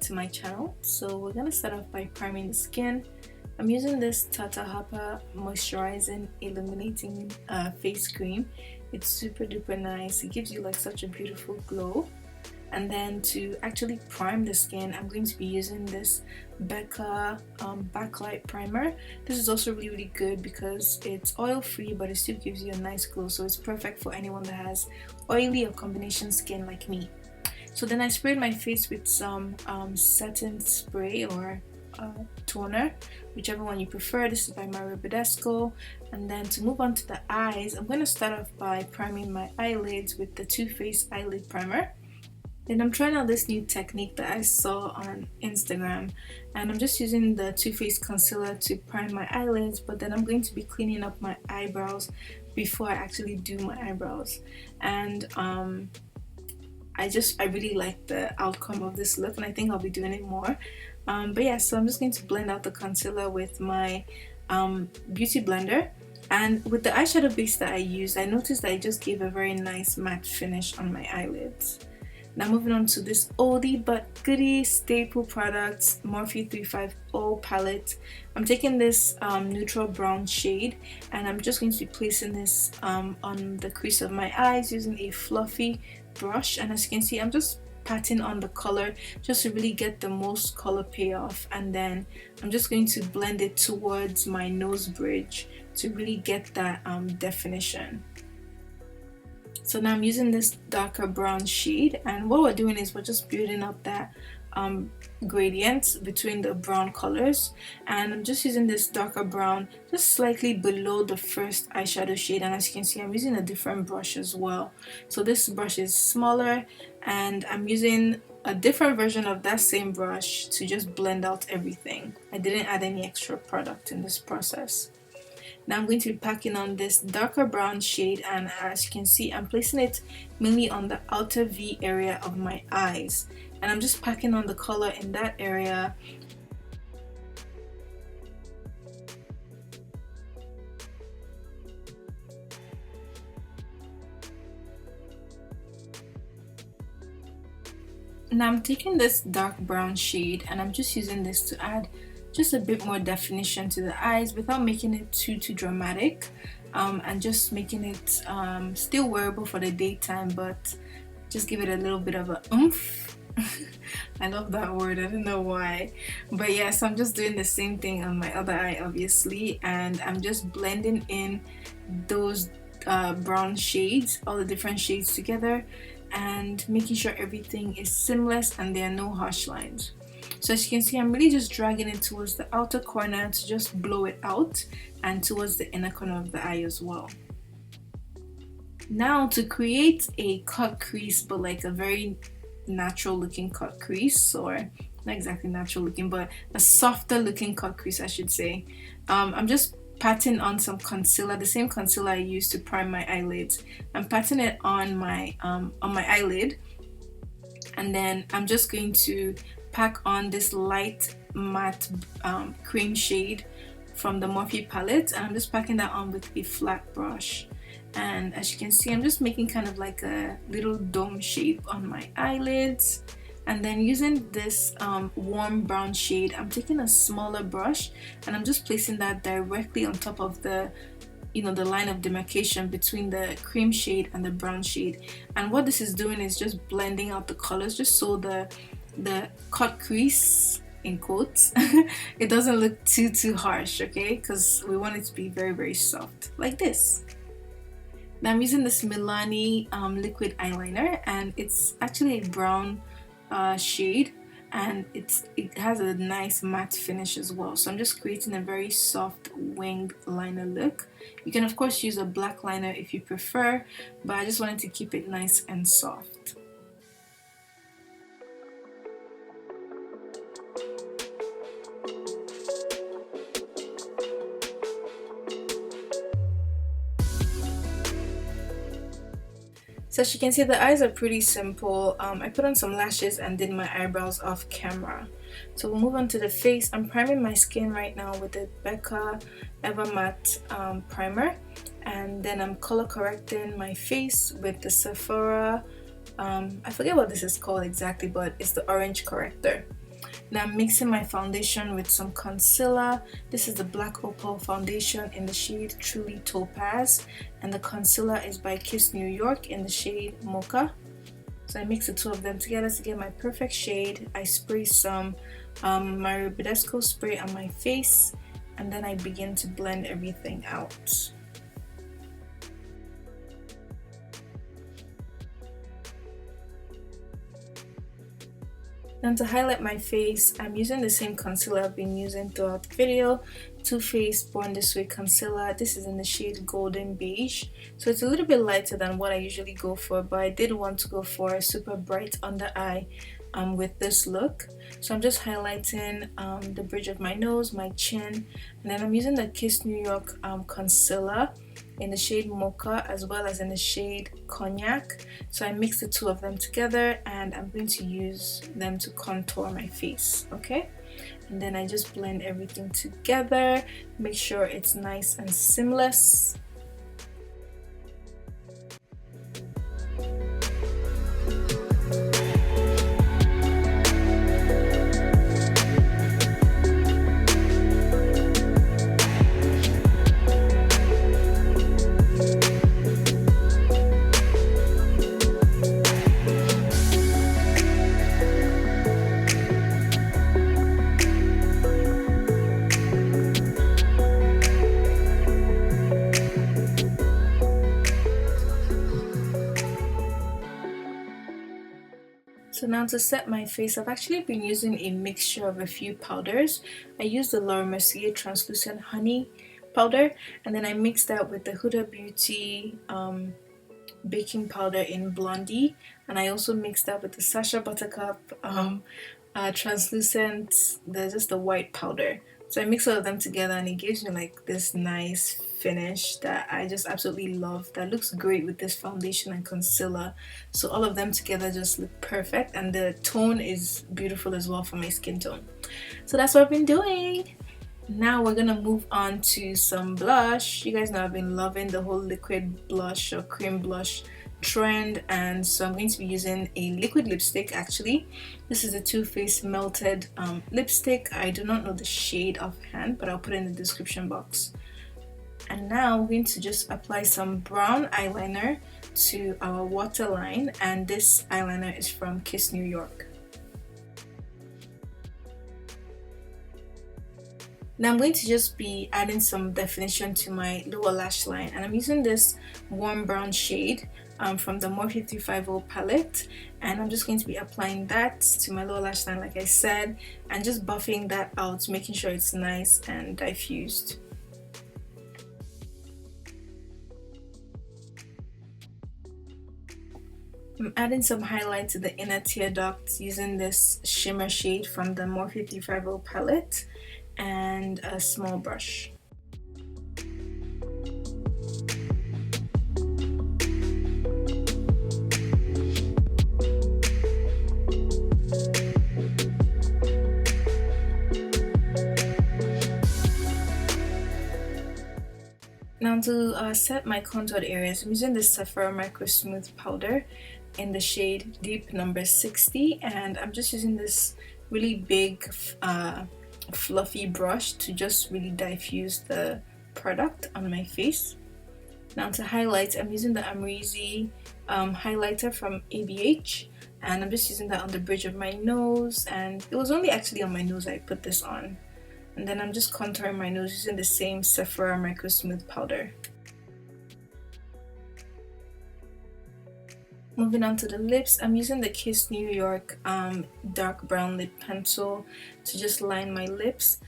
to my channel. So we're gonna start off by priming the skin. I'm using this Tata Harper moisturizing illuminating face cream. It's super duper nice. It gives you like such a beautiful glow. And then to actually prime the skin, I'm going to be using this Becca backlight primer. This is also really good because it's oil free, but it still gives you a nice glow, so it's perfect for anyone that has oily or combination skin like me. So then I sprayed my face with some setting spray or toner, whichever one you prefer. This is by Mario Badescu. And then to move on to the eyes, I'm going to start off by priming my eyelids with the Too Faced eyelid primer. Then I'm trying out this new technique that I saw on Instagram, and I'm just using the Too Faced concealer to prime my eyelids, but then I'm going to be cleaning up my eyebrows before I actually do my eyebrows. And I really like the outcome of this look, and I think I'll be doing it more. But yeah, so I'm just going to blend out the concealer with my beauty blender. And with the eyeshadow base that I used, I noticed that it just gave a very nice matte finish on my eyelids. Now moving on to this oldie but goodie staple products, Morphe 350 palette. I'm taking this neutral brown shade, and I'm just going to be placing this on the crease of my eyes using a fluffy brush. And as you can see, I'm just patting on the color just to really get the most color payoff, and then I'm just going to blend it towards my nose bridge to really get that definition. So now I'm using this darker brown shade, and what we're doing is we're just building up that gradient between the brown colors. And I'm just using this darker brown just slightly below the first eyeshadow shade, and as you can see, I'm using a different brush as well. So this brush is smaller, and I'm using a different version of that same brush to just blend out everything. I didn't add any extra product in this process. Now I'm going to be packing on this darker brown shade, and as you can see, I'm placing it mainly on the outer V area of my eyes, and I'm just packing on the color in that area. Now I'm taking this dark brown shade, and I'm just using this to add just a bit more definition to the eyes without making it too dramatic, and just making it still wearable for the daytime, but just give it a little bit of a oomph. I love that word, I don't know why, but yes, I'm just doing the same thing on my other eye obviously, and I'm just blending in those brown shades, all the different shades together, and making sure everything is seamless and there are no harsh lines. So as you can see, I'm really just dragging it towards the outer corner to just blow it out, and towards the inner corner of the eye as well. Now to create a cut crease, but like a very natural looking cut crease, or not exactly natural looking, but a softer looking cut crease I should say, I'm just patting on some concealer, the same concealer I used to prime my eyelids. I'm patting it on my eyelid, and then I'm just going to pack on this light matte cream shade from the Morphe palette, and I'm just packing that on with a flat brush. And as you can see, I'm just making kind of like a little dome shape on my eyelids. And then using this warm brown shade, I'm taking a smaller brush, and I'm just placing that directly on top of the the line of demarcation between the cream shade and the brown shade. And what this is doing is just blending out the colors, just so the cut crease, in quotes, it doesn't look too harsh, okay, because we want it to be very soft like this. Now I'm using this Milani liquid eyeliner, and it's actually a brown shade, and it has a nice matte finish as well. So I'm just creating a very soft winged liner look. You can of course use a black liner if you prefer, but I just wanted to keep it nice and soft. So as you can see, the eyes are pretty simple. I put on some lashes and did my eyebrows off camera. So we'll move on to the face. I'm priming my skin right now with the Becca Ever Matte primer, and then I'm color correcting my face with the Sephora, I forget what this is called exactly, but it's the orange corrector. Now I'm mixing my foundation with some concealer. This is the Black Opal foundation in the shade Truly Topaz, and the concealer is by Kiss New York in the shade Mocha. So I mix the two of them together to get my perfect shade. I spray some Mario Badescu spray on my face, and then I begin to blend everything out. Then to highlight my face, I'm using the same concealer I've been using throughout the video, Too Faced Born This Way concealer. This is in the shade Golden Beige, so it's a little bit lighter than what I usually go for, but I did want to go for a super bright under eye with this look. So I'm just highlighting the bridge of my nose, my chin, and then I'm using the Kiss New York concealer in the shade Mocha as well as in the shade Cognac. So I mix the two of them together and I'm going to use them to contour my face, okay? And then I just blend everything together, make sure it's nice and seamless. So now to set my face, I've actually been using a mixture of a few powders. I used the Laura Mercier Translucent Honey powder, and then I mixed that with the Huda Beauty baking powder in Blondie, and I also mixed that with the Sacha Buttercup translucent, just the white powder. So I mix all of them together and it gives me like this nice finish that I just absolutely love. That looks great with this foundation and concealer. So all of them together just look perfect, and the tone is beautiful as well for my skin tone. So that's what I've been doing. Now we're gonna move on to some blush. You guys know I've been loving the whole liquid blush or cream blush trend, and so I'm going to be using a liquid lipstick. Actually, this is a Too Faced Melted lipstick. I do not know the shade offhand, but I'll put it in the description box. And now we're going to just apply some brown eyeliner to our waterline, and this eyeliner is from Kiss New York. Now I'm going to just be adding some definition to my lower lash line, and I'm using this warm brown shade from the Morphe 350 palette, and I'm just going to be applying that to my lower lash line like I said, and just buffing that out, making sure it's nice and diffused. I'm adding some highlight to the inner tear duct using this shimmer shade from the Morphe 350 palette and a small brush. Now to set my contoured areas, I'm using this Sephora Micro Smooth powder in the shade Deep number 60, and I'm just using this really big fluffy brush to just really diffuse the product on my face. Now to highlight, I'm using the Amrezy highlighter from ABH, and I'm just using that on the bridge of my nose, and it was only actually on my nose I put this on. And then I'm just contouring my nose using the same Sephora Micro Smooth powder. Moving on to the lips, I'm using the Kiss New York dark brown lip pencil to just line my lips.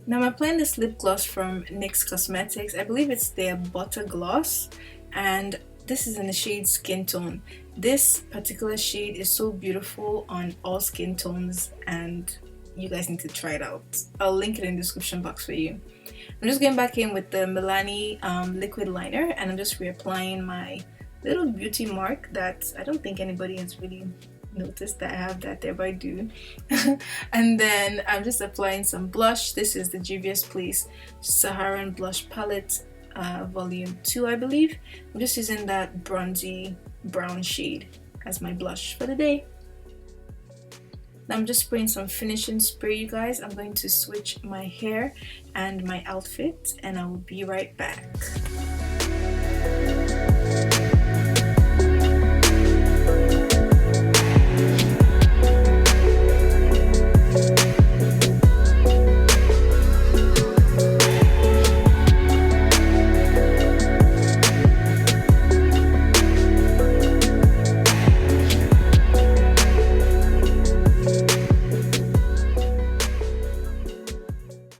Now I'm applying this lip gloss from NYX Cosmetics. I believe it's their Butter Gloss, and this is in the shade Skin Tone. This particular shade is so beautiful on all skin tones, and you guys need to try it out. I'll link it in the description box for you. I'm just going back in with the Milani liquid liner, and I'm just reapplying my little beauty mark that I don't think anybody has really noticed that I have that there, but I do. And then I'm just applying some blush. This is the Juvia's Place Saharan Blush Palette volume 2, I believe. I'm just using that bronzy brown shade as my blush for the day. Now I'm just spraying some finishing spray, you guys. I'm going to switch my hair and my outfit, and I will be right back.